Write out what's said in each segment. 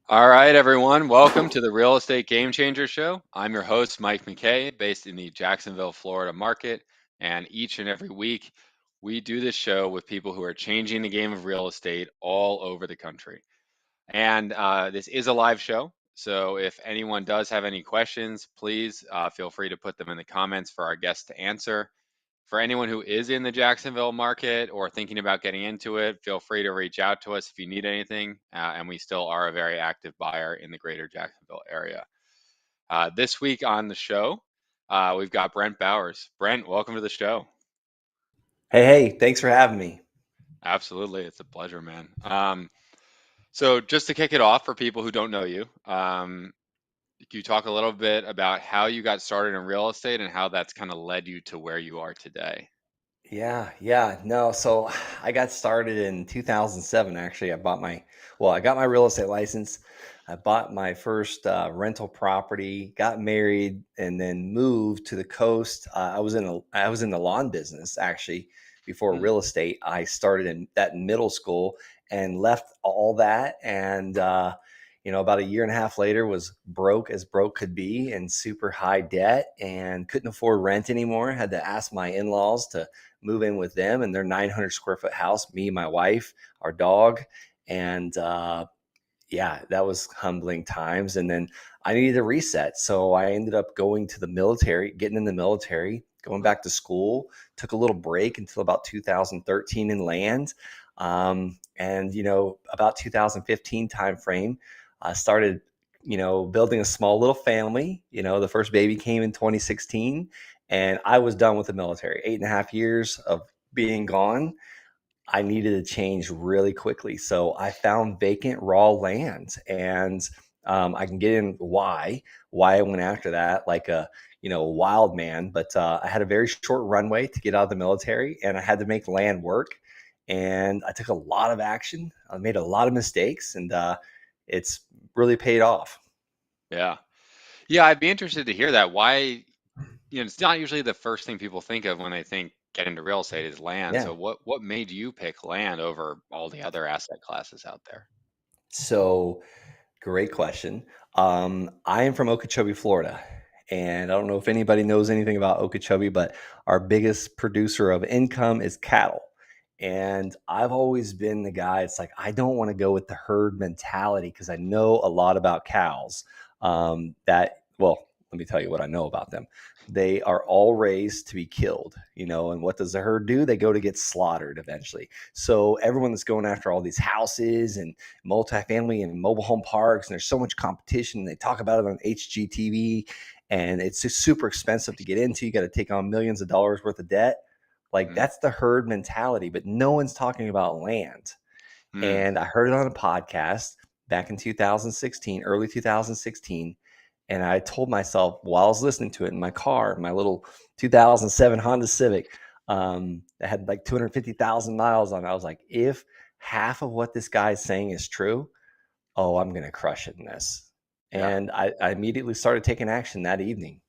All right, everyone. Welcome to the Real Estate Game Changer Show. I'm your host, Mike McKay, based in the Jacksonville, Florida market. And each and every week, we do this show with people who are changing the game of real estate all over the country. And this is a live show. So if anyone does have any questions, please feel free to put them in the comments for our guests to answer. For anyone who is in the Jacksonville market or thinking about getting into it, feel free to reach out to us if you need anything. And we still are a very active buyer in the greater Jacksonville area. This week on the show, we've got Brent Bowers. Brent, welcome to the show. Hey, thanks for having me. Absolutely. It's a pleasure, man. So, just to kick it off for people who don't know you, can you talk a little bit about how you got started in real estate and how that's kind of led you to where you are today? Yeah. No, so I got started in 2007. Actually, I got my real estate license. I bought my first rental property, got married, and then moved to the coast. I was in the lawn business actually before Hmm. real estate. I started in that in middle school and left all that, and about a year and a half later was broke as broke could be and super high debt and couldn't afford rent anymore. Had to ask my in-laws to move in with them in their 900 square foot house, me, my wife, our dog. And yeah, that was humbling times. And then I needed a reset. So I ended up going to the military, getting in the military, going back to school, took a little break until about 2013 in land. About 2015 timeframe, I started, building a small little family. The first baby came in 2016 and I was done with the military. 8.5 years of being gone, I needed a change really quickly. So I found vacant raw land, and I can get in why I went after that like a wild man. But I had a very short runway to get out of the military, and I had to make land work. And I took a lot of action. I made a lot of mistakes, and it's really paid off. Yeah. Yeah, I'd be interested to hear that. Why, it's not usually the first thing people think of when they think get into real estate is land. Yeah. So what made you pick land over all the other asset classes out there? So great question. I am from Okeechobee, Florida. And I don't know if anybody knows anything about Okeechobee, but our biggest producer of income is cattle. And I've always been the guy, it's like, I don't want to go with the herd mentality because I know a lot about cows. Well, let me tell you what I know about them. They are all raised to be killed, and what does the herd do? They go to get slaughtered eventually. So everyone that's going after all these houses and multifamily and mobile home parks, and there's so much competition. They talk about it on HGTV, and it's just super expensive to get into. You got to take on millions of dollars worth of debt. Like Mm, that's the herd mentality, but no one's talking about land. mm, And I heard it on a podcast back in 2016, early 2016. And I told myself while I was listening to it in my car, my little 2007 Honda Civic, that had like 250,000 miles on it. I was like, if half of what this guy is saying is true, oh, I'm going to crush it in this. yeah. And I immediately started taking action that evening.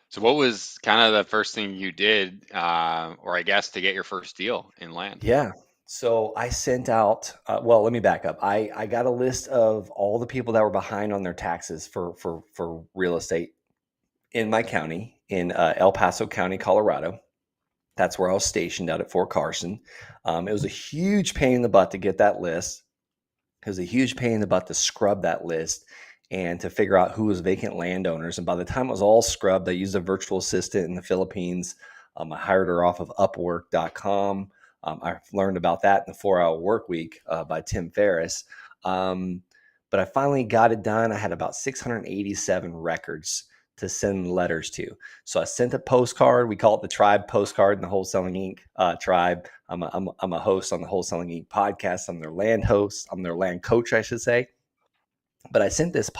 So what was kind of the first thing you did, or I guess to get your first deal in land? Yeah. So I sent out, let me back up. I got a list of all the people that were behind on their taxes for real estate in my county, in El Paso County, Colorado. That's where I was stationed out at Fort Carson. It was a huge pain in the butt to get that list. It was a huge pain in the butt to scrub that list and to figure out who was vacant landowners. And by the time it was all scrubbed, I used a virtual assistant in the Philippines. I hired her off of Upwork.com. I learned about that in the 4 Hour Work Week by Tim Ferriss. Um, but I finally got it done. I had about 687 records to send letters to. So I sent a postcard. We call it the Tribe postcard in the Wholesaling Inc. Tribe. I'm a host on the Wholesaling Inc. podcast. I'm their land host. I'm their land coach, I should say. But I sent this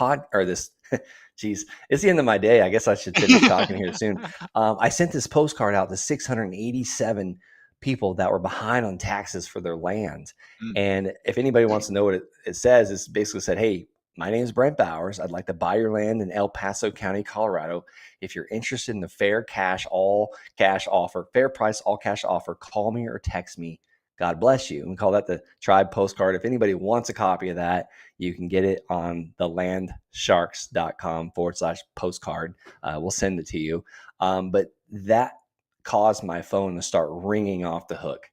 geez, it's the end of my day. I guess I should finish talking here soon. I sent this postcard out to 687 people that were behind on taxes for their land. Mm, And if anybody wants to know what it says, it's basically said, hey, my name is Brent Bowers. I'd like to buy your land in El Paso County, Colorado. If you're interested in the fair cash, all cash offer, fair price, all cash offer, call me or text me. God bless you. And we call that the tribe postcard. If anybody wants a copy of that, you can get it on the landsharks.com/postcard. We'll send it to you. But that caused my phone to start ringing off the hook.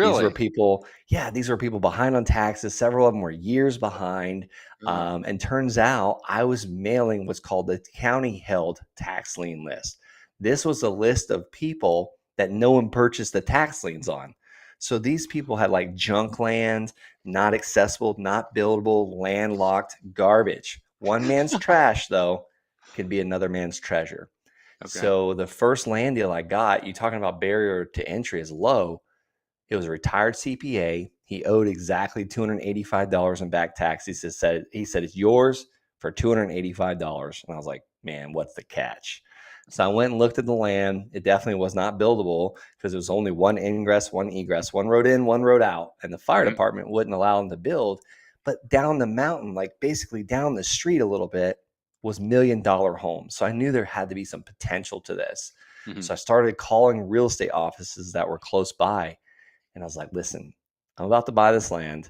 These were Really? people, yeah, these were people behind on taxes. Several of them were years behind. Oh, And turns out I was mailing what's called the county held tax lien list. This was a list of people that no one purchased the tax liens on. So these people had like junk land, not accessible, not buildable, landlocked garbage. One man's trash, though, can be another man's treasure. okay. So the first land deal I got, you talking about barrier to entry is low. It was a retired CPA. He owed exactly $285 in back taxes. He said it's yours for $285. And I was like, man, what's the catch? So I went and looked at the land. It definitely was not buildable because it was only one ingress, one egress, one road in, one road out. And the fire Hmm. department wouldn't allow them to build. But down the mountain, like basically down the street a little bit, was $1 million homes. So I knew there had to be some potential to this. Hmm. So I started calling real estate offices that were close by. And I was like, listen, I'm about to buy this land.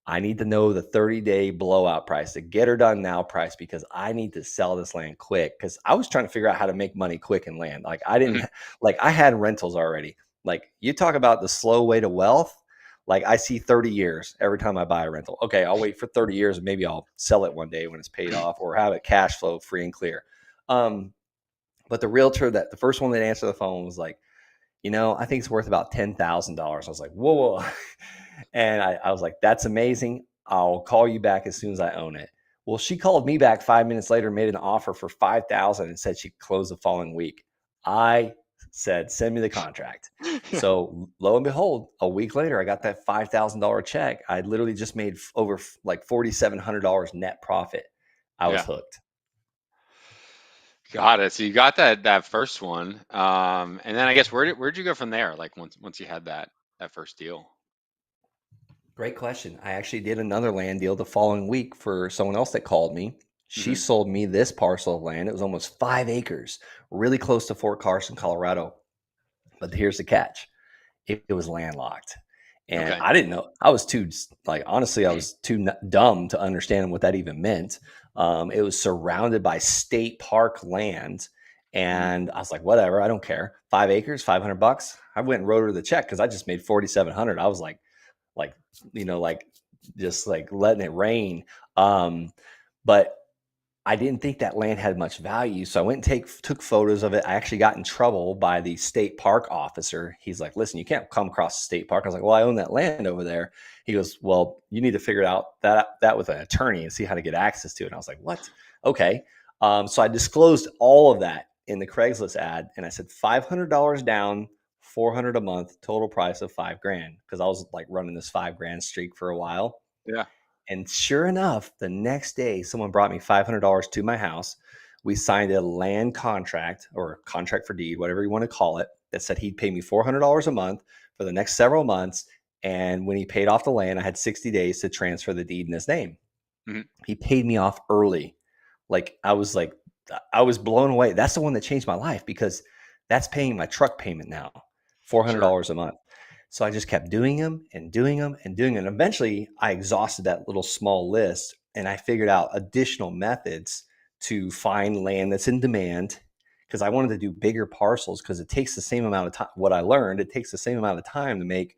I need to know the 30-day blowout price, the get her done now price, because I need to sell this land quick. Because I was trying to figure out how to make money quick in land. Like I Hmm. didn't, like I had rentals already. Like you talk about the slow way to wealth. Like I see 30 years every time I buy a rental. Okay, I'll wait for 30 years and maybe I'll sell it one day when it's paid off or have it cash flow free and clear. Um, but the realtor that the first one that answered the phone was like, I think it's worth about $10,000. I was like, whoa, whoa. And I was like, that's amazing. I'll call you back as soon as I own it. Well, she called me back 5 minutes later, made an offer for 5,000 and said she'd close the following week. I said, send me the contract. Yeah. So lo and behold, a week later, I got that $5,000 check. I literally just made over like $4,700 net profit. I was Yeah. hooked. Got it. So you got that first one. And then I guess where'd you go from there? Like once you had that first deal. Great question. I actually did another land deal the following week for someone else that called me. She Hmm. sold me this parcel of land. It was almost 5 acres, really close to Fort Carson, Colorado. But here's the catch: it was landlocked. And Okay. I didn't know. I was too, like, honestly, I was too dumb to understand what that even meant. It was surrounded by state park land. Hmm. And I was like, whatever, I don't care. 5 acres, $500. I went and wrote her the check because I just made 4,700. I was like like just like letting it rain. But I didn't think that land had much value, so I went and took photos of it. I actually got in trouble by the state park officer. He's like, listen, you can't come across the state park. I was like, well, I own that land over there. He goes, well, you need to figure out that with an attorney and see how to get access to it. And I was like, what? Okay. So I disclosed all of that in the Craigslist ad, and I said $500 down, 400 a month, total price of 5 grand, because I was like running this 5 grand streak for a while. Yeah. And sure enough, the next day, someone brought me $500 to my house. We signed a land contract or contract for deed, whatever you want to call it, that said he'd pay me $400 a month for the next several months. And when he paid off the land, I had 60 days to transfer the deed in his name. Hmm. He paid me off early. Like, I was blown away. That's the one that changed my life because that's paying my truck payment now, Sure. $400 a month. So I just kept doing them and doing them and doing them. And eventually I exhausted that little small list and I figured out additional methods to find land that's in demand because I wanted to do bigger parcels because it takes the same amount of time. What I learned, it takes the same amount of time to make,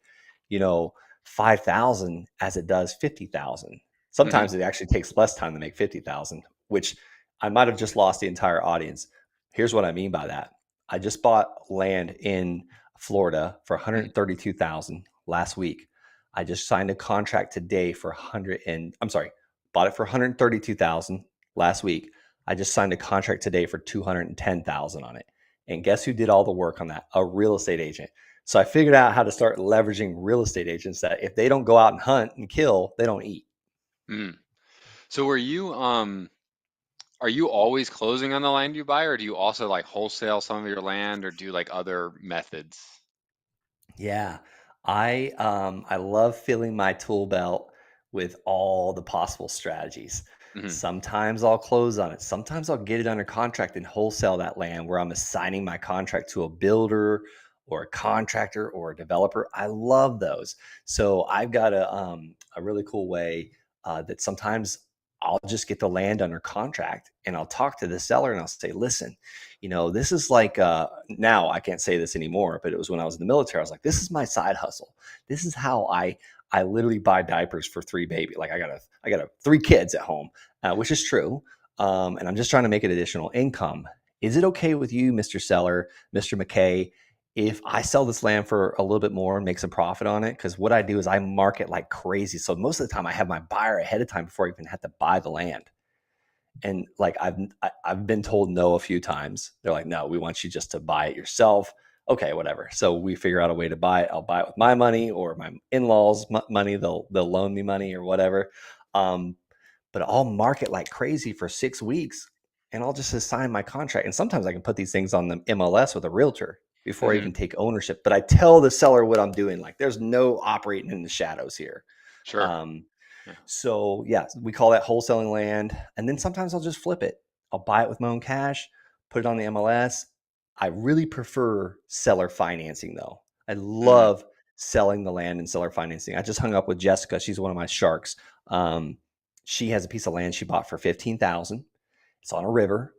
you know, 5,000 as it does 50,000. Hmm. Sometimes it actually takes less time to make 50,000, which I might have just lost the entire audience. Here's what I mean by that. I just bought land in Florida for 132,000 last week. I just signed a contract today for 100 and I'm sorry, bought it for 132,000 last week. I just signed a contract today for 210,000 on it. And guess who did all the work on that? A real estate agent. So I figured out how to start leveraging real estate agents that if they don't go out and hunt and kill, they don't eat. Hmm. So are you always closing on the land you buy, or do you also like wholesale some of your land or do like other methods? Yeah. I love filling my tool belt with all the possible strategies. Hmm. Sometimes I'll close on it. Sometimes I'll get it under contract and wholesale that land where I'm assigning my contract to a builder or a contractor or a developer. I love those. So I've got a really cool way that sometimes I'll just get the land under contract and I'll talk to the seller and I'll say, listen, this is like now I can't say this anymore, but it was when I was in the military. I was like, this is my side hustle. This is how I literally buy diapers for three baby. Like I got three kids at home, which is true. And I'm just trying to make an additional income. Is it okay with you, Mr. Seller, Mr. McKay, if I sell this land for a little bit more and make some profit on it? Because what I do is I market like crazy. So most of the time I have my buyer ahead of time before I even have to buy the land. And like I've been told no a few times. They're like, no, we want you just to buy it yourself. Okay, whatever. So we figure out a way to buy it. I'll buy it with my money or my in-laws' money. They'll loan me money or whatever. Um, but I'll market like crazy for 6 weeks, and I'll just assign my contract. And sometimes I can put these things on the MLS with a realtor before I Hmm. even take ownership. But I tell the seller what I'm doing. Like there's no operating in the shadows here. Sure. Um, Yeah. so yeah, we call that wholesaling land. And then sometimes I'll just flip it. I'll buy it with my own cash, put it on the MLS. I really prefer seller financing though. I Hmm. love selling the land and seller financing. I just hung up with Jessica. She's one of my sharks. Um, she has a piece of land she bought for 15,000. It's on a river,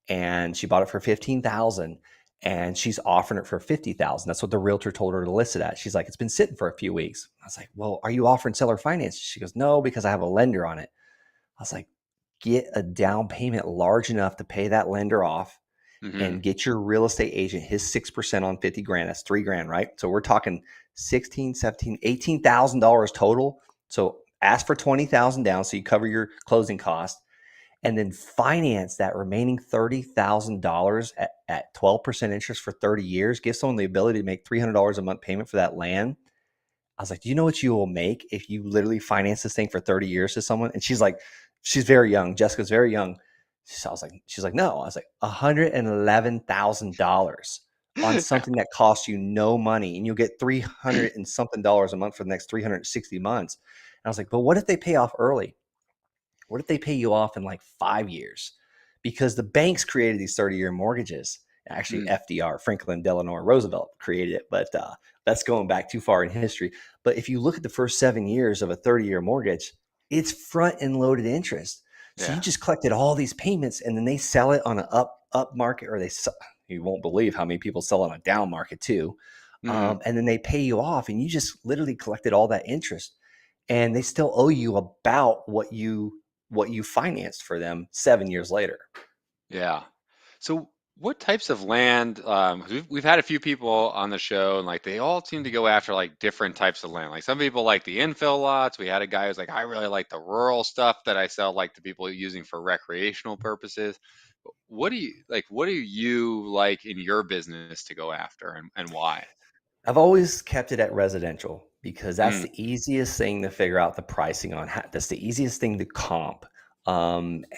and she bought it for 15,000, and she's offering it for 50,000. That's what the realtor told her to list it at. She's like, it's been sitting for a few weeks. I was like, well, are you offering seller finance? She goes, no, because I have a lender on it. I was like, get a down payment large enough to pay that lender off Hmm. and get your real estate agent his 6% on 50 grand. That's 3 grand, right? So we're talking 16, 17, $18,000 total. So ask for 20,000 down so you cover your closing costs, and then finance that remaining $30,000 at 12% interest for 30 years, give someone the ability to make $300 a month payment for that land. I was like, do you know what you will make if you literally finance this thing for 30 years to someone? And she's like, she's very young. Jessica's very young. So I was like, she's like, no. I was like, $111,000 on something that costs you no money, and you'll get 300 and something dollars a month for the next 360 months. And I was like, but what if they pay off early? What if they pay you off in like 5 years? Because the banks created these 30-year mortgages. Actually, Mm. FDR, Franklin Delano Roosevelt, created it, but that's going back too far in history. But if you look at the first 7 years of a 30-year mortgage, it's front and loaded interest. So you Yeah. just collected all these payments, and then they sell it on an up market, or you won't believe how many people sell on a down market too. Hmm. And then they pay you off, and you just literally collected all that interest, and they still owe you about what you financed for them 7 years later. Yeah. So what types of land, 'cause we've had a few people on the show and like they all seem to go after like different types of land. Like some people like the infill lots. We had a guy who's like, I really like the rural stuff that I sell like to people using for recreational purposes. What do you like in your business to go after and why? I've always kept it at residential because that's Mm, the easiest thing to figure out the pricing on. That's the easiest thing to comp.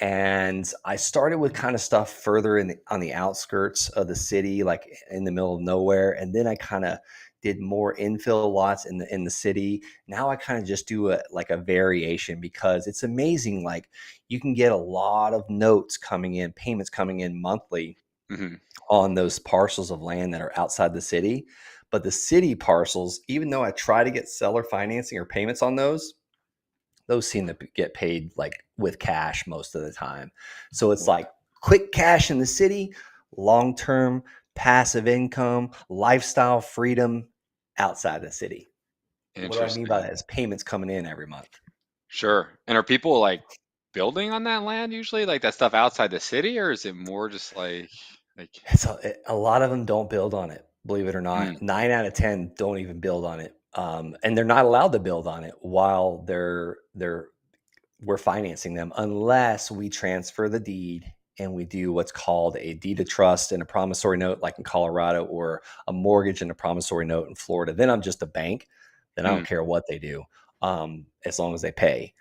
And I started with kind of stuff further on the outskirts of the city, like in the middle of nowhere, and then I kind of did more infill lots in the city. Now I kind of just do like a variation because it's amazing. Like you can get a lot of notes coming in, payments coming in monthly hmm. on those parcels of land that are outside the city. But the city parcels, even though I try to get seller financing or payments on those seem to get paid like with cash most of the time. So it's like quick cash in the city, long term passive income, lifestyle freedom outside the city. What do I mean by Interesting. that? Is payments coming in every month. Sure. And are people like building on that land usually, like that stuff outside the city, or is it more just like A lot of them don't build on it, believe it or mm, not. 9 out of 10 don't even build on it, and they're not allowed to build on it while we're financing them unless we transfer the deed and we do what's called a deed of trust and a promissory note, like in Colorado, or a mortgage and a promissory note in Florida? Then I'm just a bank. Then I mm. don't care what they do, as long as they pay.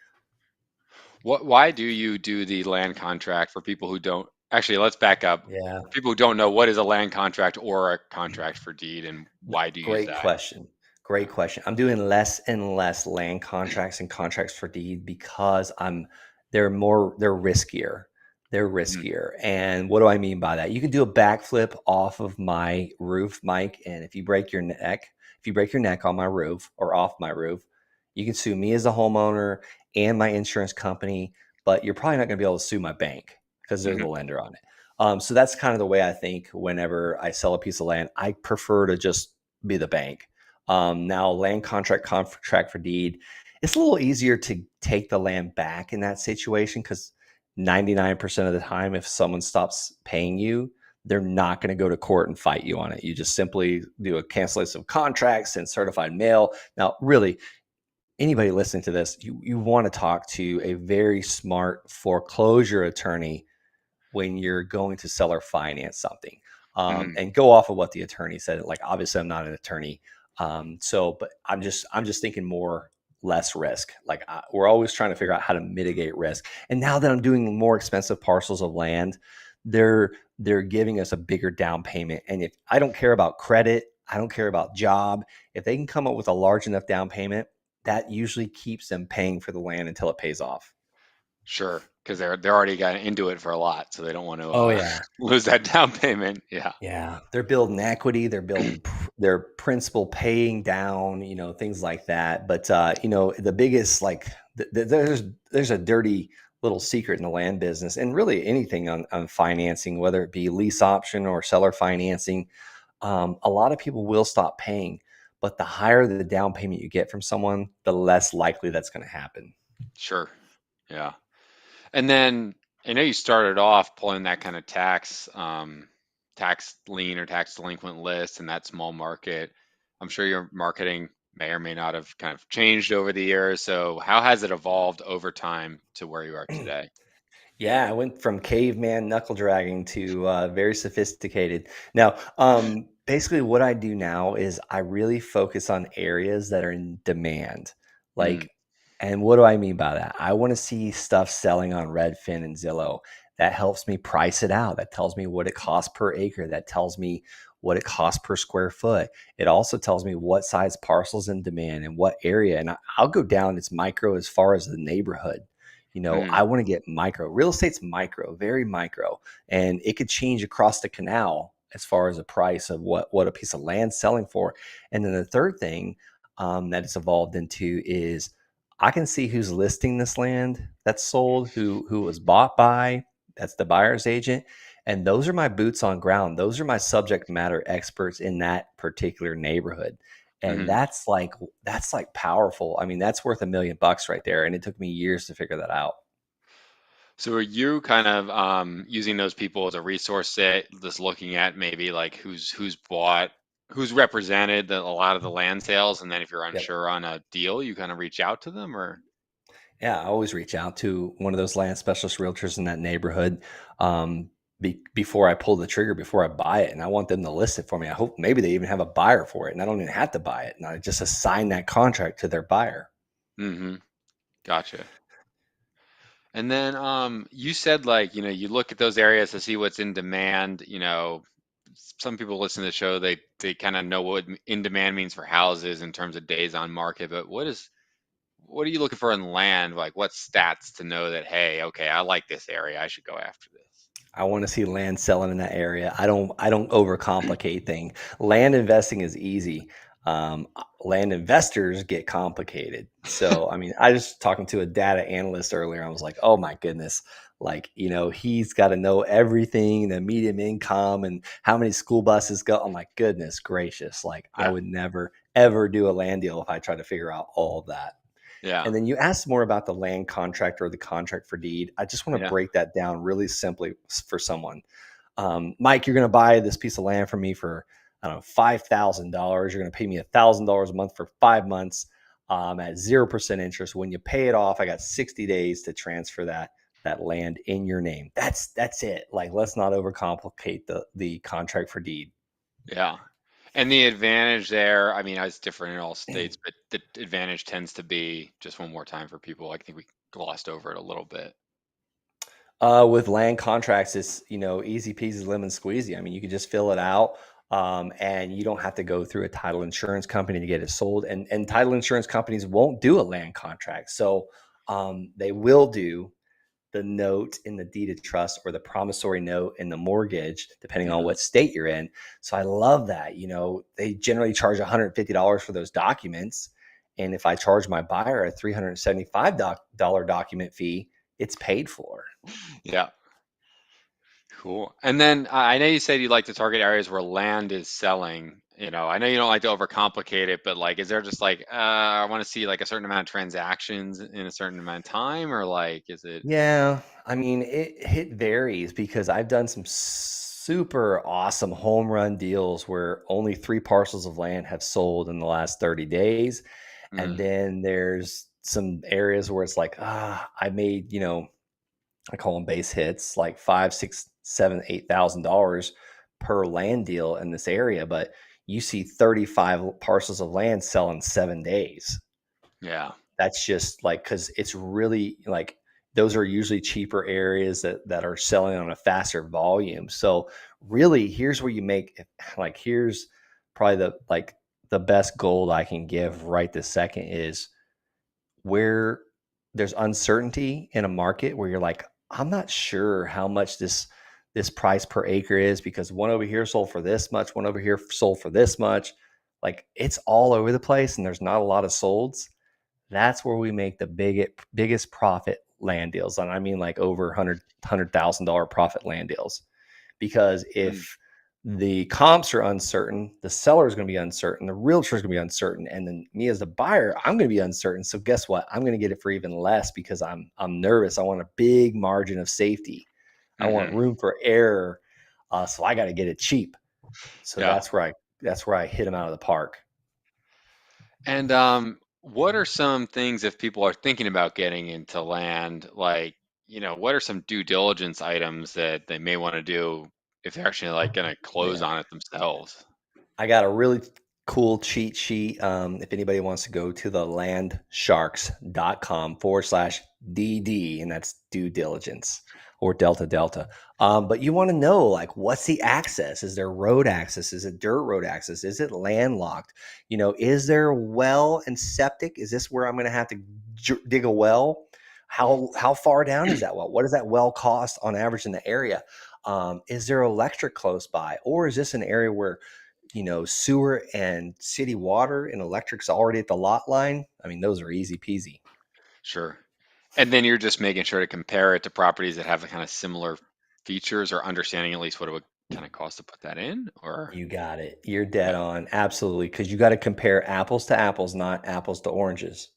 Why do you do the land contract for people who don't actually, let's back up. Yeah. For people who don't know what is a land contract or a contract for deed and why do you use Great that? question. Yeah. Great question. I'm doing less and less land contracts and contracts for deed because they're riskier. They're Mhm. riskier. And what do I mean by that? You can do a backflip off of my roof, Mike, and if you break your neck on my roof or off my roof, you can sue me as a homeowner and my insurance company, but you're probably not going to be able to sue my bank because they're the Mhm. lender on it. So that's kind of the way I think whenever I sell a piece of land. I prefer to just be the bank. Now, land contract for deed, it's a little easier to take the land back in that situation because 99% of the time, if someone stops paying you, they're not going to go to court and fight you on it. You just simply do a cancellation of contracts and certified mail. Now, really, anybody listening to this, you want to talk to a very smart foreclosure attorney when you're going to sell or finance something, Mhm. and go off of what the attorney said. Like, obviously I'm not an attorney, but I'm just thinking more less risk. Like, we're always trying to figure out how to mitigate risk. And now that I'm doing more expensive parcels of land, they're giving us a bigger down payment. And if I don't care about credit, I don't care about job, if they can come up with a large enough down payment, that usually keeps them paying for the land until it pays off. Sure, because they're already got into it for a lot, so they don't want to Oh yeah. lose that down payment. Yeah. Yeah, they're building equity, they're building their principal paying down, things like that. But the biggest like there's a dirty little secret in the land business, and really anything on financing, whether it be lease option or seller financing. A lot of people will stop paying, but the higher the down payment you get from someone, the less likely that's going to happen. Sure. Yeah. And then I know you started off pulling that kind of tax lien or tax delinquent list in that small market. I'm sure your marketing may or may not have kind of changed over the years. So how has it evolved over time to where you are today? Yeah, I went from caveman knuckle dragging to very sophisticated. Now, basically, what I do now is I really focus on areas that are in demand. Mm, Like, and what do I mean by that? I want to see stuff selling on Redfin and Zillow. That helps me price it out. That tells me what it costs per acre. That tells me what it costs per square foot. It also tells me what size parcels in demand and what area. And I'll go down as micro as far as the neighborhood. mm, I want to get micro. Real estate's micro, very micro, and it could change across the canal as far as the price of what a piece of land's selling for. And then the third thing that it's evolved into is I can see who's listing this land that's sold, who was bought by. That's the buyer's agent. And those are my boots on ground. Those are my subject matter experts in that particular neighborhood. And mhm. that's like powerful. I mean, that's worth $1 million right there. And it took me years to figure that out. So are you kind of using those people as a resource set, just looking at maybe like who's bought, who's represented a lot of the land sales, and then if you're Yep. unsure on a deal, you kind of reach out to them, or? Yeah, I always reach out to one of those land specialist realtors in that neighborhood, before I pull the trigger, before I buy it, and I want them to list it for me. I hope maybe they even have a buyer for it, and I don't even have to buy it, and I just assign that contract to their buyer. Mm-hmm. Gotcha. And then you said like, you look at those areas to see what's in demand. Some people listen to the show, they kind of know what in demand means for houses in terms of days on market, but what are you looking for in land? Like what stats to know that, hey, okay, I like this area, I should go after I want to see land selling in that area. I don't overcomplicate things. Land investing is easy. Land investors get complicated. So, I mean, I just talking to a data analyst earlier. I was like, oh my goodness, like, he's got to know everything, the medium income and how many school buses go. I'm like, goodness gracious. Like, I this. would never ever do a land deal if I tried to figure out all of that. Yeah. And then you asked more about the land contract or the contract for deed. I just want to Yeah. break that down really simply for someone. Mike, you're going to buy this piece of land from me for, I don't know, $5,000. You're going to pay me $1,000 a month for 5 months, at 0% interest. When you pay it off, I got 60 days to transfer that land in your name. That's it. Like, let's not overcomplicate the contract for deed. Yeah. And the advantage there, I mean, it's different in all states, but the advantage tends to be just one more time for people. I think we glossed over it a little bit. With land contracts, it's easy peasy lemon squeezy. I mean, you can just fill it out, and you don't have to go through a title insurance company to get it sold. And title insurance companies won't do a land contract, so they will do the note in the deed of trust or the promissory note in the mortgage, depending on Hmm. what state you're in. So I love that. They generally charge $150 for those documents. And if I charge my buyer a $375 document fee, it's paid for. Yeah. Cool. And then I know you said you like to target areas where land is selling. I know you don't like to overcomplicate it, but like, is there just like, I want to see like a certain amount of transactions in a certain amount of time, or like, is it? Yeah, I mean, it varies because I've done some super awesome home run deals where only three parcels of land have sold in the last 30 days. And Mm, then there's some areas where it's like, I made, I call them base hits, like five, six, seven, $8,000 per land deal in this area, but you see 35 parcels of land sell in 7 days. yeah. That's just like because it's really like those are usually cheaper areas that are selling on a faster volume. So really, here's where you make like here's probably the best gold I can give right this second is where there's uncertainty in a market where you're like, I'm not sure how much this price per acre is because one over here sold for this much, one over here sold for this much. Like it's all over the place and there's not a lot of solds. That's where we make the biggest profit land deals. And I mean like over $100,000 profit land deals. Because Mm, if the comps are uncertain, the seller is going to be uncertain, the realtor is going to be uncertain, and then me as the buyer, I'm going to be uncertain. So guess what? I'm going to get it for even less because I'm nervous. I want a big margin of safety. I want hmm. room for error. So I got to get it cheap. So Yeah. that's where I hit them out of the park. And what are some things if people are thinking about getting into land, like, what are some due diligence items that they may want to do if they're actually like going to close Yeah. on it themselves? I got a really cool cheat sheet. If anybody wants to go to the landsharks.com/DD, and that's due diligence or Delta Delta. But you want to know like what's the access? Is there road access? Is it dirt road access? Is it landlocked? Is there well and septic? Is this where I'm going to have to dig a well? How far down is that well? What does that well cost on average in the area? Is there electric close by, or is this an area where sewer and city water and electric's already at the lot line? I mean, those are easy peasy. Sure. And then you're just making sure to compare it to properties that have the kind of similar features or understanding at least what it would kind of cost to put that in, or You got it. You're dead yeah. on. Absolutely. Because you got to compare apples to apples, not apples to oranges.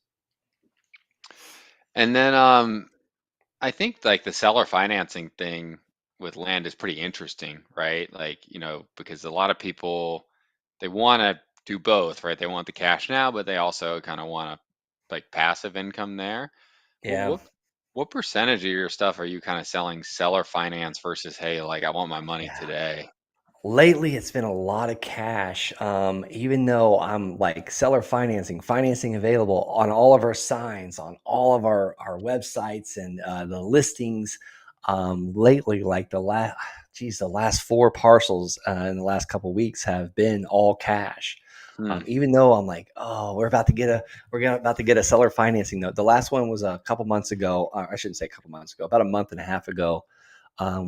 And then I think like the seller financing thing with land is pretty interesting, right? Like, because a lot of people they want to do both, right? They want the cash now, but they also kind of want to like passive income there. Well, Yeah. what percentage of your stuff are you kind of selling seller finance versus, hey, like I want my money Yeah. today? Lately, it's been a lot of cash. Even though I'm like seller financing available on all of our signs, on all of our websites and the listings. Lately, like the last four parcels in the last couple of weeks have been all cash. Hmm. Even though I'm like, oh, about to get a seller financing note. The last one was a couple months ago. I shouldn't say a couple months ago, about a month and a half ago.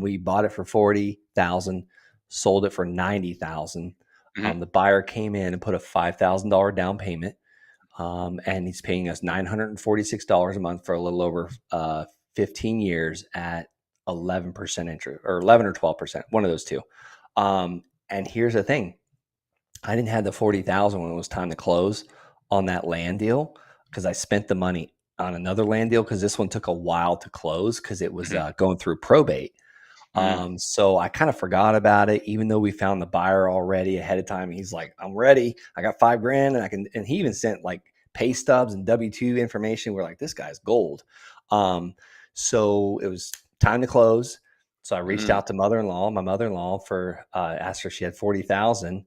We bought it for 40,000, sold it for 90,000. Hmm. The buyer came in and put a $5,000 down payment, and he's paying us $946 a month for a little over 15 years at 11% interest, or 11 or 12%, one of those two. And here's the thing: I didn't have the 40,000 when it was time to close on that land deal because I spent the money on another land deal because this one took a while to close because it was Hmm. going through probate. Hmm. So I kind of forgot about it, even though we found the buyer already ahead of time. He's like, I'm ready. I got 5 grand and I can, and he even sent like pay stubs and W-2 information. We're like, this guy's gold. Um, so it was time to close. So I reached Hmm. out to my mother-in-law asked her if she had 40,000,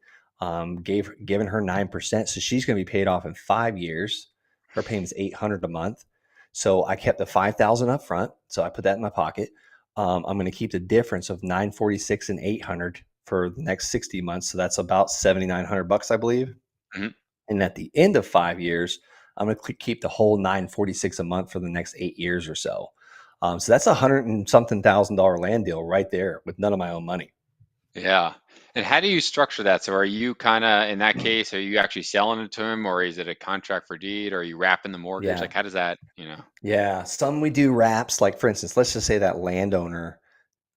given her 9%. So she's going to be paid off in 5 years. Her payment's 800 a month. So I kept the 5,000 up front. So I put that in my pocket. I'm going to keep the difference of 946 and 800 for the next 60 months. So that's about 7,900 bucks, I believe. Hmm. And at the end of 5 years, I'm going to keep the whole 946 a month for the next 8 years or so. So that's $100 and something thousand land deal right there with none of my own money. Yeah. And how do you structure that? So are you kind of in that case, are you actually selling it to him, or is it a contract for deed, or are you wrapping the mortgage? Yeah. Like how does that? Yeah. Some we do wraps. Like, for instance, let's just say that landowner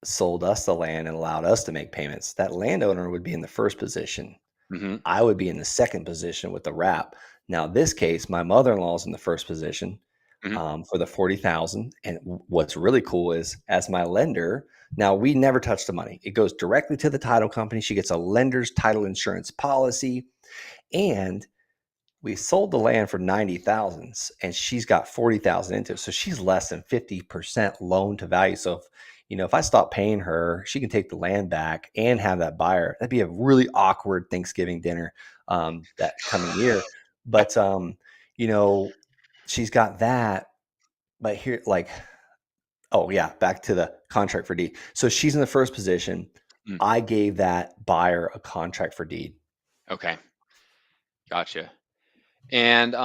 sold us the land and allowed us to make payments. That landowner would be in the first position. Mm-hmm. I would be in the second position with the wrap. Now, this case, my mother-in-law is in the first position Mm-hmm. for the 40,000. And what's really cool is, as my lender, now we never touch the money. It goes directly to the title company. She gets a lender's title insurance policy, and we sold the land for 90,000 and she's got 40,000 into it. So she's less than 50% loan to value. So if I stop paying her, she can take the land back and have that buyer. That'd be a really awkward Thanksgiving dinner that coming year. But you know, she's got that. But here, like, oh yeah, back to the contract for deed. So she's in the first position. Mm. I gave that buyer a contract for deed. Okay, gotcha. And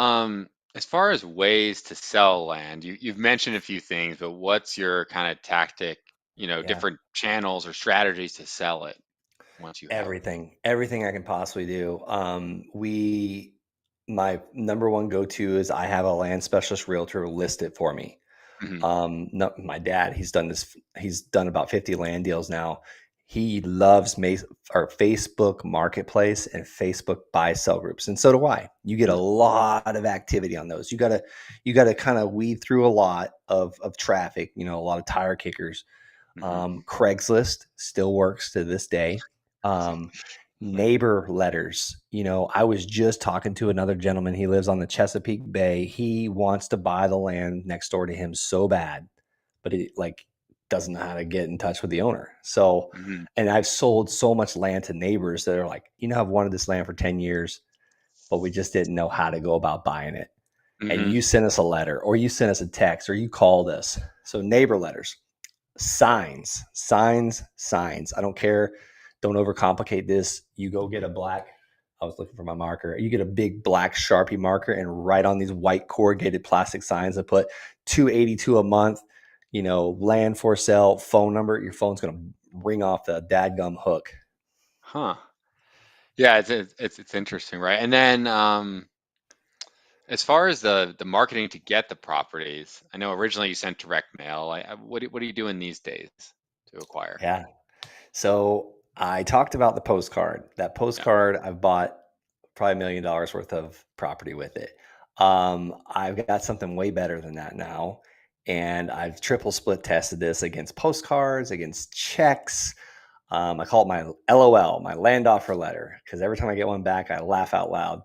as far as ways to sell land, you've mentioned a few things, but what's your kind of tactic, Yeah. different channels or strategies to sell it once you have Everything I can possibly do. My number one go to is I have a land specialist realtor list it for me. it? Hmm. No, my dad, he's done this. He's done about 50 land deals now. He loves or Facebook Marketplace and Facebook buy sell groups, and so do I. You get a lot of activity on those. You gotta kind of weed through a lot of traffic. A lot of tire kickers. Hmm. Craigslist still works to this day. Um, Neighbor letters. I was just talking to another gentleman. He lives on the Chesapeake Bay. He wants to buy the land next door to him so bad, but he doesn't know how to get in touch with the owner. So, Hmm. and I've sold so much land to neighbors that are like, I've wanted this land for 10 years, but we just didn't know how to go about buying it. And Hmm. you sent us a letter, or you sent us a text, or you called us. So, neighbor letters. Signs. I don't care. Don't overcomplicate this. You go get a black, I was looking for my marker. You get a big black Sharpie marker and write on these white corrugated plastic signs that put 282 a month, land for sale, phone number. Your phone's going to ring off the dadgum hook. Huh. Yeah, it's interesting, right? And then as far as the marketing to get the properties, I know originally you sent direct mail. What are you doing these days to acquire? Yeah. So I talked about the postcard. That Yeah. postcard, I've bought probably $1 million worth of property with it. I've got something way better than that now. And I've triple split tested this against postcards, against checks. I call it my LOL, my land offer letter, because every time I get one back, I laugh out loud.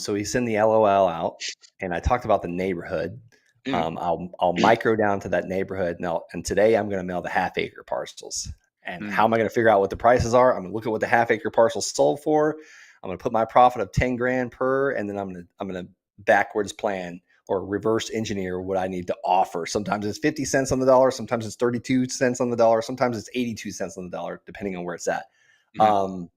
So we send the LOL out, and I talked about the neighborhood. Mm. I'll micro down to that neighborhood. Now, and today I'm going to mail the half acre parcels. And how Mm. am I going to figure out what the prices are? I'm going to look at what the half acre parcels sold for. I'm going to put my profit of 10 grand per, and then I'm going to backwards plan or reverse engineer what I need to offer. Sometimes it's 50 cents on the dollar, sometimes it's 32 cents on the dollar, sometimes it's 82 cents on the dollar, depending on where it's at. Mhm. Um,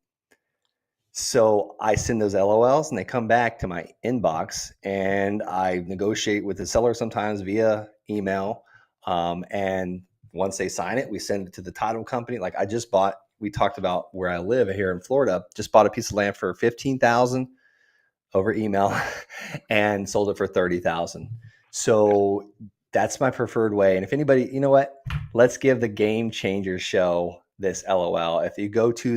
so I send those LOLs and they come back to my inbox, and I negotiate with the seller sometimes via email. And once they sign it, we send it to the title company. Like, we talked about where I live here in Florida, just bought a piece of land for 15,000 over email and sold it for 30,000. Yeah. So that's my preferred way. And if anybody, you know what, let's give the Game Changer show this LOL. If you go to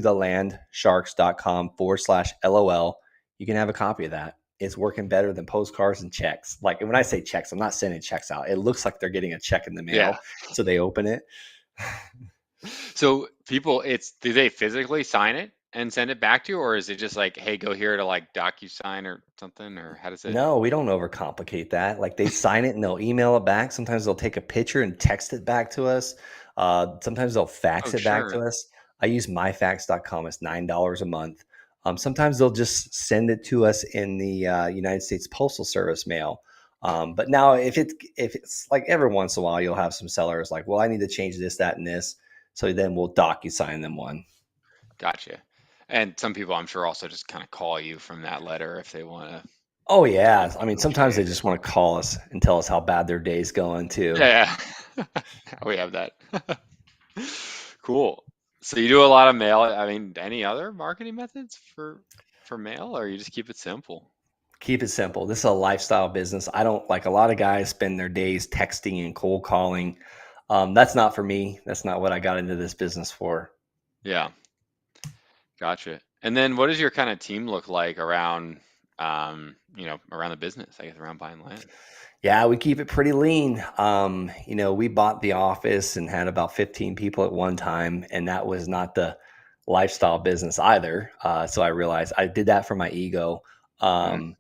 thelandsharks.com/LOL, you can have a copy of that. It's working better than postcards and checks. Like, when I say checks, I'm not sending checks out. It looks like they're getting a check in the Yeah. mail. So they open it. So people, do they physically sign it and send it back to you, or is it just like, hey, go here to like DocuSign or something, or how does it? No, we don't overcomplicate that. Like, they sign it and they'll email it back. Sometimes they'll take a picture and text it back to us. Sometimes they'll Oh, fax it back sure. to us. I use myfax.com. It's $9 a month. Sometimes they'll just send it to us in the United States Postal Service mail. But now, if it's like every once in a while, you'll have some sellers like, well, I need to change this, that, and this. So then we'll DocuSign them one. Gotcha. And some people, I'm sure, also just kind of call you from that letter if they want to. Oh yeah. I mean, sometimes they Appreciate it. just want to call us and tell us how bad their day's going too. Yeah, yeah. We have that. Cool. So you do a lot of mail. I mean, any other marketing methods for mail, or you just keep it simple? Keep it simple. This is a lifestyle business. I don't like a lot of guys spend their days texting and cold calling. That's not for me. That's not what I got into this business for. Yeah, gotcha. And then what does your kind of team look like around, around the business, I guess, around buying land? Yeah, we keep it pretty lean. We bought the office and had about 15 people at one time, and that was not the lifestyle business either. So I realized I did that for my ego. Mm, Um,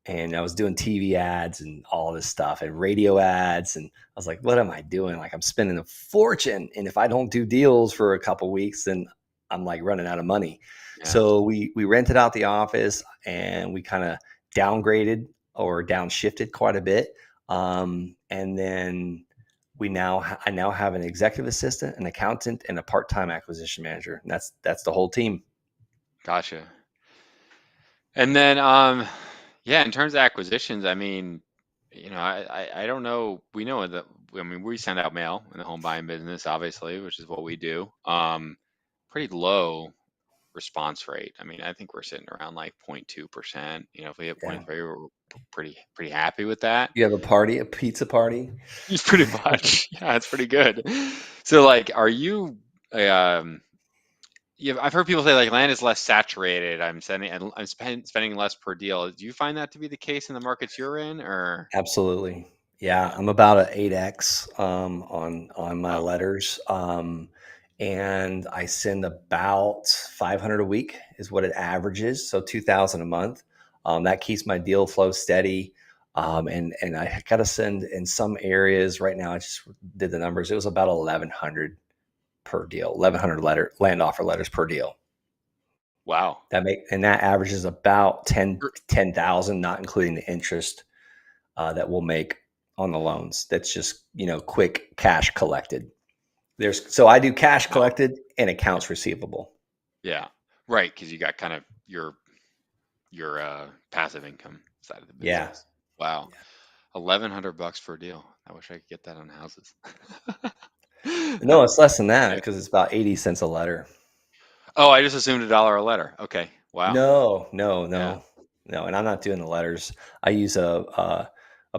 and I was doing TV ads and all this stuff and radio ads. And I was like, what am I doing? Like, I'm spending a fortune. And if I don't do deals for a couple weeks, then I'm like running out of money. yeah, So we rented out the office and we kind of downgraded or downshifted quite a bit, and then I now have an executive assistant, an accountant, and a part-time acquisition manager. And that's the whole team. gotcha. And then, yeah, in terms of acquisitions, I mean, I don't know. We know that, I mean, we send out mail in the home buying business, obviously, which is what we do. Pretty low response rate. I mean, I think we're sitting around like 0.2%. If we hit Yeah. 0.3, we're pretty happy with that. You have a party, a pizza party. It's pretty much. Yeah, it's pretty good. So like, are you um yeah, I've heard people say like land is less saturated. I'm spending less per deal. Do you find that to be the case in the markets you're in, or? Absolutely. Yeah, Yeah. I'm about a 8x on my Wow. letters. And I send about 500 a week is what it averages, so 2,000 a month. That keeps my deal flow steady. And I got to send in some areas right now. I just did the numbers. It was about 1,100 per deal, 1,100 land offer letters per deal. Wow. That averages about 10 Er, 10,000, not including the interest that we'll make on the loans. That's just quick cash collected. So I do cash Wow. collected and Yeah. accounts receivable. Yeah. Right, because you got kind of your passive income side of the Yeah. business. Wow. 1,100 bucks for a deal. I wish I could get that on houses. No, it's less than that Yeah. because it's about 80 cents a letter. Oh, I just assumed $1 a letter. Okay. Wow. No, no, Yeah. no, no. And I'm not doing the letters. I use a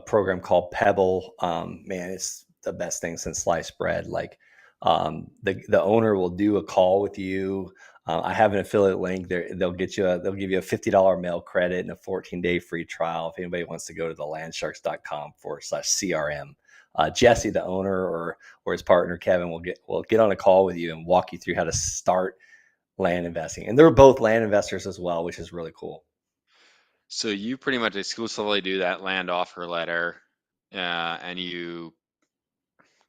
program called Pebble. Man, it's the best thing since sliced bread. Like, the owner will do a call with you. I have an affiliate link there. They'll give you a $50 mail credit and a 14-day free trial if anybody wants to go to the landsharks.com/CRM. Jesse, the owner, or his partner Kevin will get on a call with you and walk you through how to start land investing. And they're both land investors as well, which is really cool. So you pretty much exclusively do that land offer letter, and you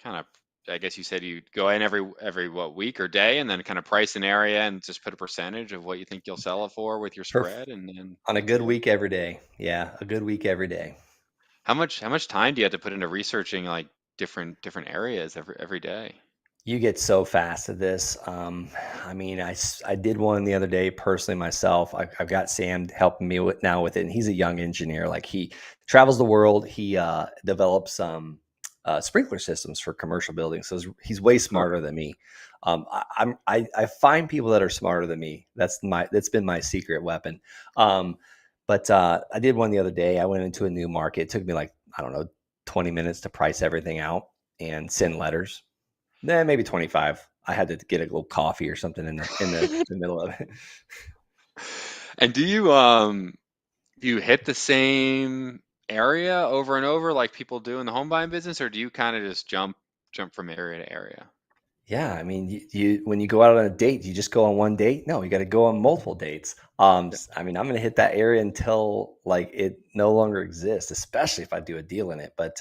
kind of, I guess you said you go in every what, week or day, and then kind of price an area and just put a percentage of what you think you'll sell it for with your Perf- spread, and then on a that's good it. week every day. Yeah, a good week every day. How much time do you have to put into researching like different areas every day? You get so fast at this. I mean, I did one the other day personally myself. I've got Sam helping me with it, and he's a young engineer. Like, he travels the world. He develops sprinkler systems for commercial buildings. So he's way Huh. smarter than me. I find people that are smarter than me. That's been my secret weapon. But I did one the other day. I went into a new market. It took me like, I don't know, 20 minutes to price everything out and send letters. Nah, maybe 25. I had to get a little coffee or something in the middle of it. And do you hit the same area over and over like people do in the home buying business, or do you kind of just jump from area to area? Yeah, I mean, you when you go out on a date, you just go on one date? No, you got to go on multiple dates. I mean, I'm going to hit that area until like it no longer exists, especially if I do a deal in it. But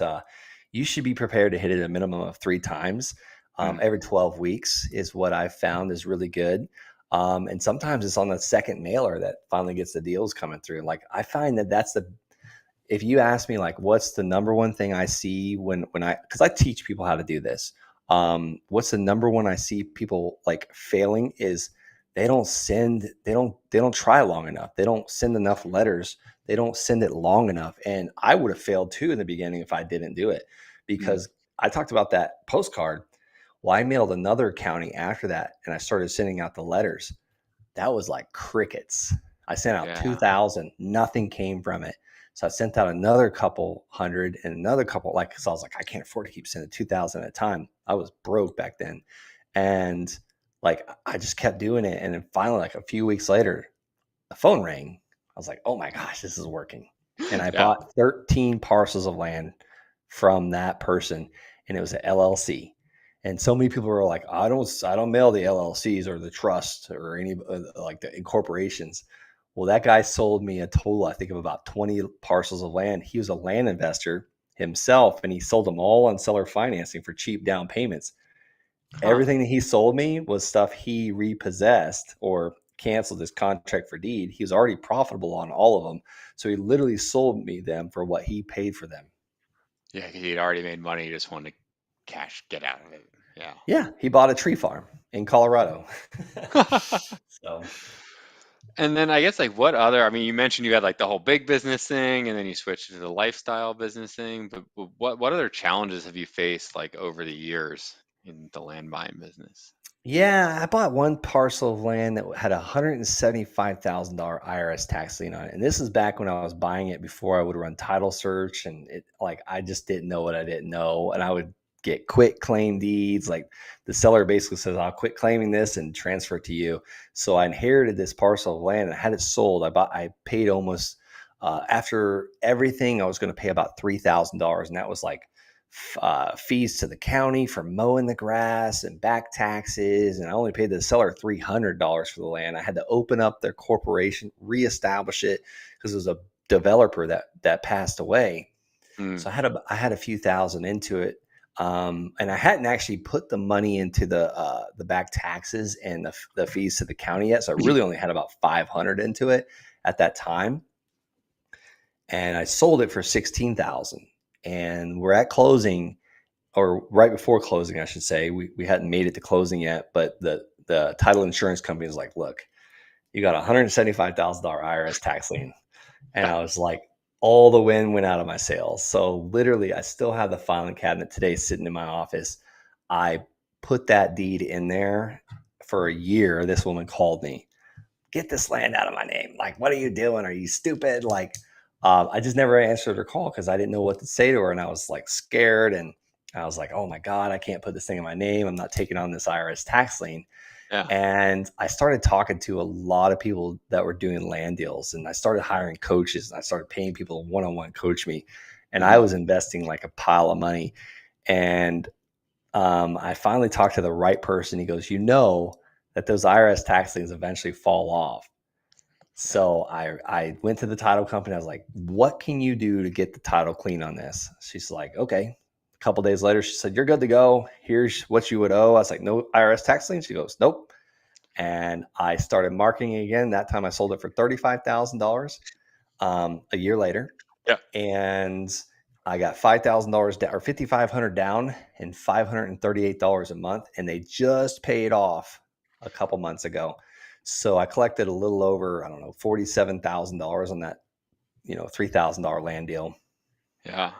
you should be prepared to hit it a minimum of 3 times. Mm, Every 12 weeks is what I've found is really good. And sometimes it's on the second mailer that finally gets the deals coming through. Like, I find that that's the if you ask me like what's the number one thing I see when I because I teach people how to do this. What's the number one I see people like failing is they don't try long enough. They don't send enough letters. They don't send it long enough. And I would have failed too in the beginning if I didn't do it, Mm. because I talked about that postcard. Well, I mailed another county after that and I started sending out the letters. That was like crickets. I sent out Yeah. 2,000, nothing came from it. So I sent out another couple hundred and another couple, like, cause I was like, I can't afford to keep sending 2,000 at a time. I was broke back then. And like, I just kept doing it. And then finally, like a few weeks later, the phone rang. I was like, oh my gosh, this is working. And I Yeah. bought 13 parcels of land from that person, and it was an LLC. And so many people were like, I don't mail the LLCs or the trust or any like the incorporations. Well, that guy sold me a total, I think, of about 20 parcels of land. He was a land investor himself, and he sold them all on seller financing for cheap down payments. Huh. Everything that he sold me was stuff he repossessed or canceled his contract for deed. He was already profitable on all of them. So he literally sold me them for what he paid for them. Yeah, because he'd already made money. He just wanted to cash, get out of it. Yeah. Yeah, he bought a tree farm in Colorado. So, And then I guess like what other, I mean, you mentioned you had like the whole big business thing and then you switched to the lifestyle business thing, but what other challenges have you faced like over the years in the land buying business? yeah, I bought one parcel of land that had a $175,000 IRS tax lien on it. And this is back when I was buying it before I would run title search. And it, like, I just didn't know what I didn't know. And I would get quit claim deeds. Like, the seller basically says, I'll quit claiming this and transfer it to you. So I inherited this parcel of land and I had it sold. I paid almost, after everything, I was going to pay about $3,000. And that was like, fees to the county for mowing the grass and back taxes. And I only paid the seller $300 for the land. I had to open up their corporation, reestablish it, because it was a developer that passed away. Mm, So I had a few thousand into it. And I hadn't actually put the money into the back taxes and the fees to the county yet. So I really only had about 500 into it at that time. And I sold it for 16,000. And we're at closing, or right before closing, I should say. We hadn't made it to closing yet, but the title insurance company was like, look, you got $175,000 IRS tax lien. And yeah, I was like, all the wind went out of my sails. So literally, I still have the filing cabinet today sitting in my office. I put that deed in there for a year. This woman called me, get this land out of my name. Like, what are you doing? Are you stupid? Like, I just never answered her call because I didn't know what to say to her. And I was like scared. And I was like, oh my God, I can't put this thing in my name. I'm not taking on this IRS tax lien. yeah. And I started talking to a lot of people that were doing land deals. And I started hiring coaches and I started paying people to one on one coach me. And I Mm, was investing like a pile of money. And I finally talked to the right person. He goes, that those IRS tax liens eventually fall off. yeah. So I went to the title company. I was like, what can you do to get the title clean on this? She's like, okay. A couple days later, she said, you're good to go. Here's what you would owe. I was like, no IRS tax lien. She goes, nope. And I started marketing again. That time I sold it for $35,000 a year later. Yeah. And I got $5,000 down, or 5,500 down, and $538 a month. And they just paid off a couple months ago. So I collected a little over, I don't know, $47,000 on that, $3,000 land deal. Yeah.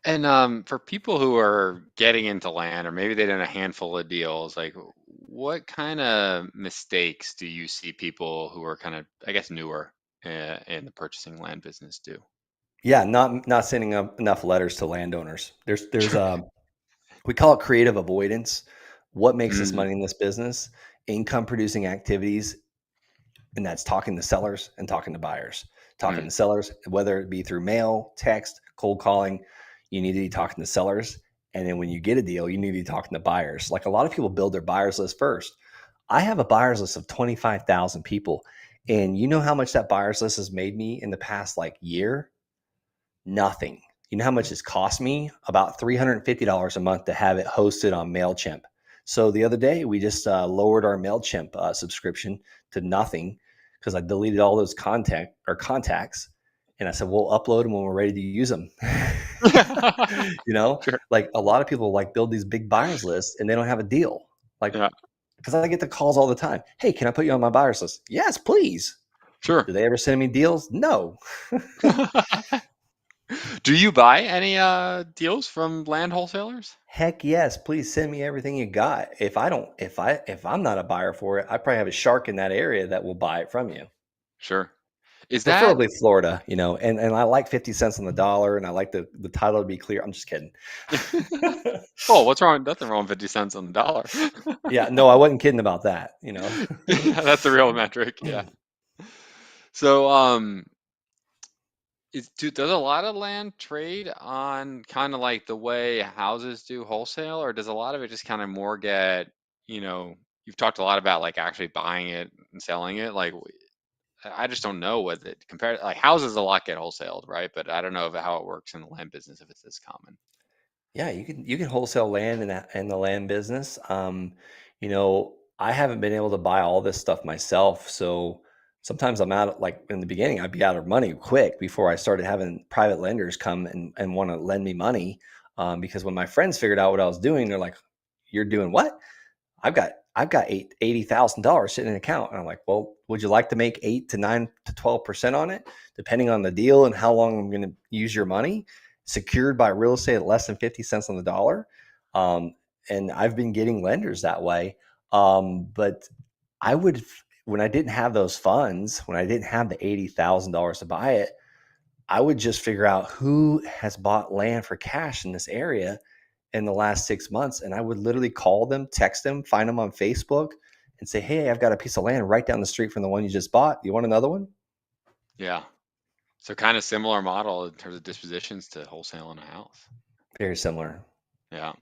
And for people who are getting into land, or maybe they did a handful of deals, like what kind of mistakes do you see people who are kind of, I guess, newer in the purchasing land business do? Yeah, not sending up enough letters to landowners. There's we call it creative avoidance. What makes us Mm, money in this business? Income producing activities, and that's talking to sellers and talking to buyers. Talking mm, to sellers, whether it be through mail, text, cold calling, you need to be talking to sellers. And then when you get a deal, you need to be talking to buyers. Like, a lot of people build their buyers list first. I have a buyers list of 25,000 people. And you know how much that buyers list has made me in the past like year? Nothing. You know how much it's cost me? About $350 a month to have it hosted on MailChimp. So the other day, we just lowered our MailChimp subscription to nothing because I deleted all those contacts. And I said, we'll upload them when we're ready to use them. sure. Like, a lot of people like build these big buyers lists and they don't have a deal. Like, Yeah. because I get the calls all the time. Hey, can I put you on my buyers list? Yes, please. Sure. Do they ever send me deals? No. Do you buy any deals from land wholesalers? Heck yes, please send me everything you got. If I'm not a buyer for it, I probably have a shark in that area that will buy it from you. Sure. Is that Preferably Florida, and I like 50 cents on the dollar and I like the title to be clear. I'm just kidding. oh, what's wrong? Nothing wrong with 50 cents on the dollar. Yeah, no, I wasn't kidding about that. Yeah, that's a real metric. Yeah. So, does a lot of land trade on kind of like the way houses do wholesale, or does a lot of it just kind of more get, you know, you've talked a lot about like actually buying it and selling it. Like, I just don't know what it compared like houses a lot get wholesaled, right? But I don't know how it works in the land business if it's this common. Yeah, you can wholesale land in the land business. I haven't been able to buy all this stuff myself, so sometimes I'm out. Like in the beginning, I'd be out of money quick before I started having private lenders come and want to lend me money. Because when my friends figured out what I was doing, they're like, "You're doing what?" I've got $80,000 sitting in an account, and I'm like, well, would you like to make 8 to 9 to 12% on it, depending on the deal and how long I'm going to use your money, secured by real estate at less than 50 cents on the dollar. Um, and I've been getting lenders that way. But I would, when I didn't have those funds, when I didn't have the $80,000 to buy it, I would just figure out who has bought land for cash in this area in the last 6 months. And I would literally call them, text them, find them on Facebook and say, hey, I've got a piece of land right down the street from the one you just bought. You want another one? Yeah. So kind of similar model in terms of dispositions to wholesaling a house. Very similar. Yeah.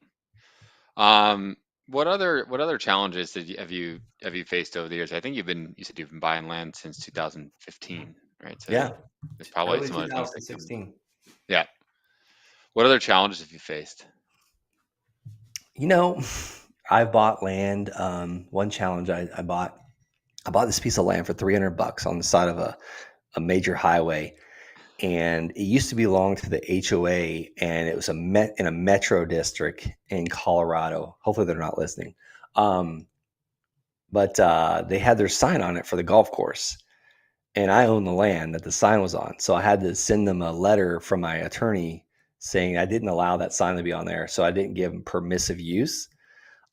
Um, what other challenges have you faced over the years? I think you said you've been buying land since 2015, right? So Yeah. there's probably Early some other things that come. 2016. Yeah. What other challenges have you faced? You know, I've bought land. One challenge I bought this piece of land for $300 on the side of a major highway. And it used to belong to the HOA, and it was in a metro district in Colorado. Hopefully, they're not listening. But they had their sign on it for the golf course, and I own the land that the sign was on. So I had to send them a letter from my attorney saying I didn't allow that sign to be on there, so I didn't give them permissive use.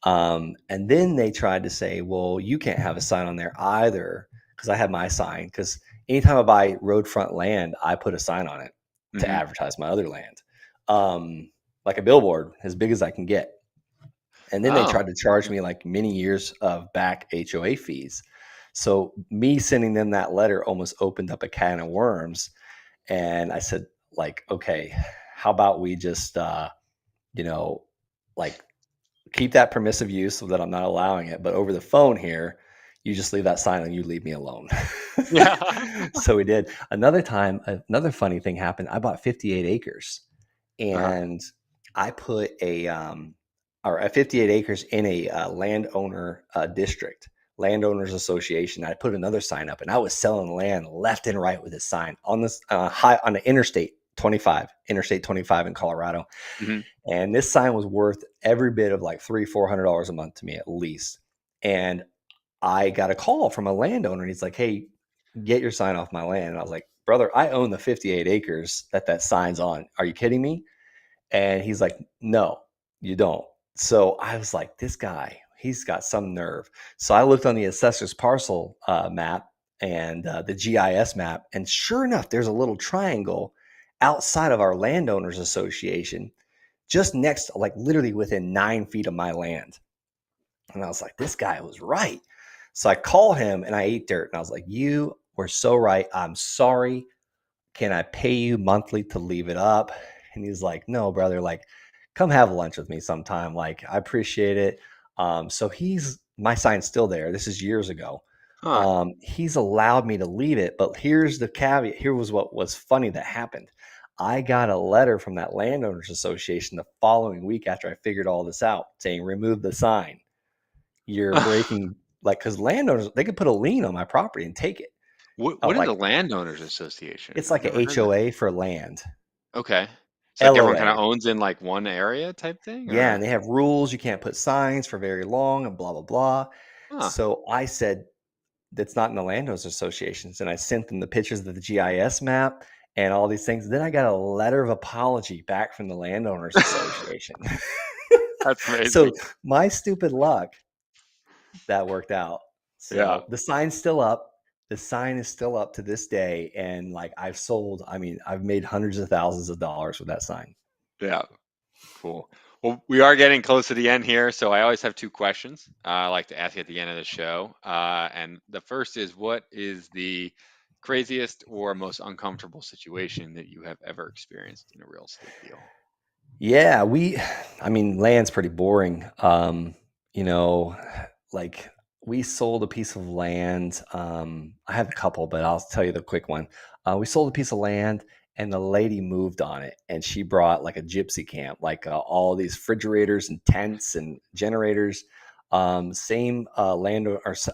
And then they tried to say, well, you can't have a sign on there either because I have my sign. Because anytime I buy roadfront land, I put a sign on it to Hmm. advertise my other land, like a billboard as big as I can get. And then they Oh, tried to charge me like many years of back HOA fees. So me sending them that letter almost opened up a can of worms. And I said, like, okay, how about we just, you know, like keep that permissive use so that I'm not allowing it. But over the phone here, you just leave that sign and you leave me alone. yeah. So we did. Another time, another funny thing happened. I bought 58 acres Uh-huh. and I put a 58 acres in a landowner district, landowners association. I put another sign up and I was selling land left and right with this sign on this high on the interstate 25 in Colorado. Hmm. And this sign was worth every bit of like $300-400 a month to me at least. And I got a call from a landowner and he's like, hey, get your sign off my land. And I was like, brother, I own the 58 acres that sign's on. Are you kidding me? And he's like, no, you don't. So I was like, this guy, he's got some nerve. So I looked on the assessor's parcel map and the GIS map. And sure enough, there's a little triangle outside of our landowners association, just next, like literally within 9 feet of my land. And I was like, this guy was right. So I call him and I ate dirt. And I was like, you were so right. I'm sorry. Can I pay you monthly to leave it up? And he's like, no, brother, like, come have lunch with me sometime. Like, I appreciate it. So my sign's still there. This is years ago. Huh. He's allowed me to leave it, but here's the caveat. Here was what was funny that happened. I got a letter from that landowners association the following week after I figured all this out saying, remove the sign. You're breaking, like, because landowners, they could put a lien on my property and take it. What is Like, a landowners association? it's I've like a never heard of that. HOA for land. Okay. It's like everyone kind LOA. of owns in like one area type thing, Yeah, and or they have rules. You can't put signs for very long and blah blah blah. Huh. So I said, that's not in the landowners associations. And I sent them the pictures of the GIS map and all these things. Then I got a letter of apology back from the landowners association. That's amazing. So my stupid luck, that worked out. Yeah. So the sign's still up. The sign is still up to this day. And like I've made hundreds of thousands of dollars with that sign. Yeah. Cool. Well, we are getting close to the end here, so I always have two questions I like to ask at the end of the show. And the first is, what is the craziest or most uncomfortable situation that you have ever experienced in a real estate deal? Yeah, land's pretty boring. You know, like we sold a piece of land. I have a couple, but I'll tell you the quick one. We sold a piece of land and the lady moved on it and she brought like a gypsy camp, like all these refrigerators and tents and generators. Same I'm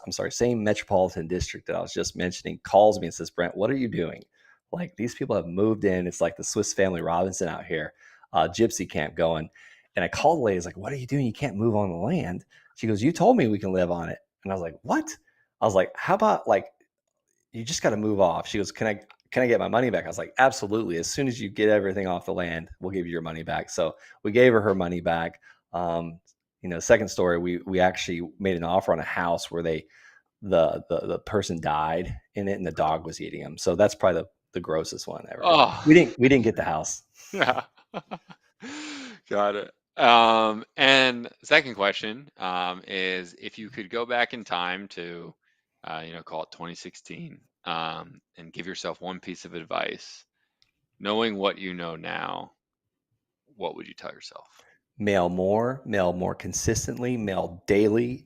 sorry, same metropolitan district that I was just mentioning calls me and says, Brent, what are you doing? Like these people have moved in. It's like the Swiss Family Robinson out here, gypsy camp going. And I called the lady. I was like, what are you doing? You can't move on the land. She goes, you told me we can live on it. And I was like, what? I was like, how about like, you just got to move off. She goes, can I get my money back? I was like, absolutely. As soon as you get everything off the land, we'll give you your money back. So we gave her money back. Second story, we actually made an offer on a house where the person died in it and the dog was eating him. So that's probably the grossest one ever. But we Oh, didn't get the house. yeah. Got it. And second question is, if you could go back in time to, call it 2016, and give yourself one piece of advice, knowing what you know now, what would you tell yourself? Mail more consistently, mail daily.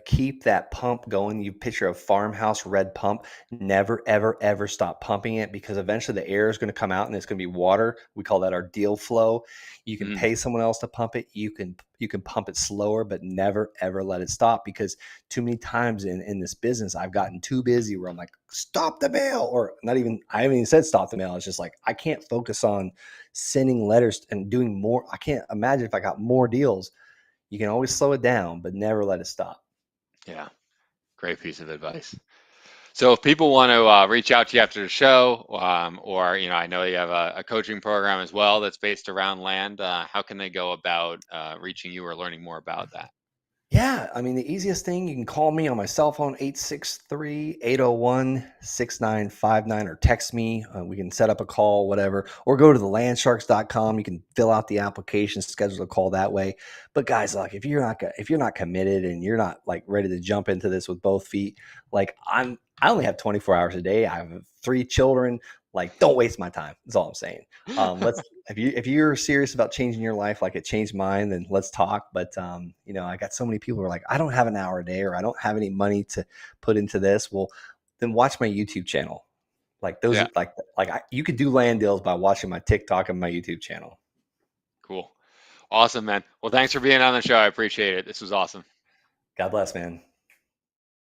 Keep that pump going. You picture a farmhouse red pump. Never, ever, ever stop pumping it because eventually the air is going to come out and it's going to be water. We call that our deal flow. You can Mm, pay someone else to pump it. You can pump it slower, but never, ever let it stop because too many times in this business, I've gotten too busy where I'm like, stop the mail, or not even, I haven't even said stop the mail. It's just like, I can't focus on sending letters and doing more. I can't imagine if I got more deals. You can always slow it down, but never let it stop. yeah, great piece of advice. So if people want to reach out to you after the show, or I know you have a coaching program as well that's based around land. How can they go about reaching you or learning more about that? Yeah, the easiest thing, you can call me on my cell phone, 863-801-6959, or text me. We can set up a call, whatever, or go to the landsharks.com. You can fill out the application, schedule a call that way. But guys, like if you're not committed and you're not like ready to jump into this with both feet, like I only have 24 hours a day. I have 3 children. Like, don't waste my time. That's all I'm saying. Let's if you're serious about changing your life like it changed mine, then let's talk. But I got so many people who are like, I don't have an hour a day or I don't have any money to put into this. Well, then watch my YouTube channel. Like those Yeah, are you could do land deals by watching my TikTok and my YouTube channel. cool. Awesome, man. Well, thanks for being on the show. I appreciate it. This was awesome. God bless, man.